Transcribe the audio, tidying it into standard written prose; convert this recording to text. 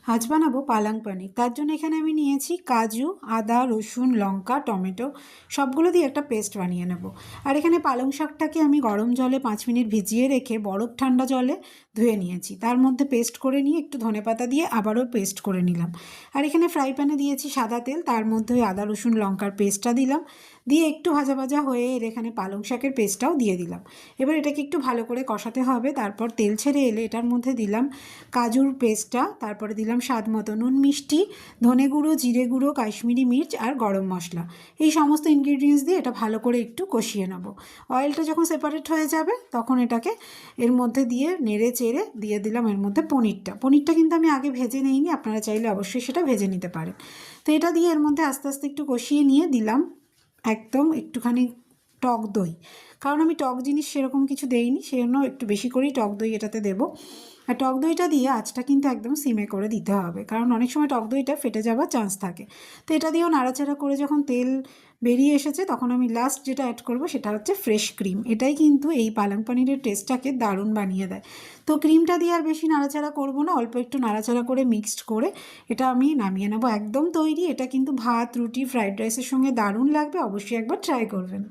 আজ বানাবো পালং পনির। তার জন্য এখানে আমি নিয়েছি কাজু, আদা, রসুন, লঙ্কা, টমেটো সবগুলো দিয়ে একটা পেস্ট বানিয়ে নেব। আর এখানে পালং শাকটাকে আমি গরম জলে 5 মিনিট ভিজিয়ে রেখে বরফ ঠান্ডা জলে ধুয়ে নিয়েছি। তার মধ্যে পেস্ট করে নিয়ে একটু ধনেপাতা দিয়ে আবারও পেস্ট করে নিলাম। আর এখানে ফ্রাই প্যানে দিয়েছি সাদা তেল, তার মধ্যে ওই আদা রসুন লঙ্কার পেস্টটা দিলাম, দিয়ে একটু ভাজা ভাজা হয়ে এর এখানে পালং শাকের পেস্টটাও দিয়ে দিলাম। এবার এটাকে একটু ভালো করে কষাতে হবে। তারপর তেল ছেড়ে এলে এটার মধ্যে দিলাম কাজুর পেস্টটা, তারপরে দিলাম স্বাদ মতো নুন, মিষ্টি, ধনে গুঁড়ো, জিরে গুঁড়ো, কাশ্মীরি মির্চ আর গরম মশলা। এই সমস্ত ইনগ্রিডিয়েন্টস দিয়ে এটা ভালো করে একটু কষিয়ে নেব। অয়েলটা যখন সেপারেট হয়ে যাবে তখন এটাকে এর মধ্যে দিয়ে নেড়ে চেড়ে দিয়ে দিলাম এর মধ্যে পনিরটা কিন্তু আমি আগে ভেজে নিইনি, আপনারা চাইলে অবশ্যই সেটা ভেজে নিতে পারেন। তো এটা দিয়ে এর মধ্যে আস্তে আস্তে একটু কষিয়ে নিয়ে দিলাম একদম একটুখানি টক দই। কারণ আমি টক জিনিস সেরকম কিছু দেইনি, সেজন্য একটু বেশি করেই টক দই এটাতে দেবো। আর টক দইটা দিয়ে আঁচটা কিন্তু একদম সিমে করে দিতে হবে, কারণ অনেক সময় টক দইটা ফেটে যাওয়ার চান্স থাকে। তো এটা দিয়েও নাড়াচাড়া করে যখন তেল বেরিয়ে এসেছে তখন আমি লাস্ট যেটা অ্যাড করব সেটা হচ্ছে ফ্রেশ ক্রিম। এটাই কিন্তু এই পালং পনিরের টেস্টটাকে দারুণ বানিয়ে দেয়। তো ক্রিমটা দিয়ে আর বেশি নাড়াচাড়া করব না, অল্প একটু নাড়াচাড়া করে মিক্সড করে এটা আমি নামিয়ে নেবো। একদম তৈরি। এটা কিন্তু ভাত, রুটি, ফ্রাইড রাইসের সঙ্গে দারুণ লাগবে, অবশ্যই একবার ট্রাই করবেন।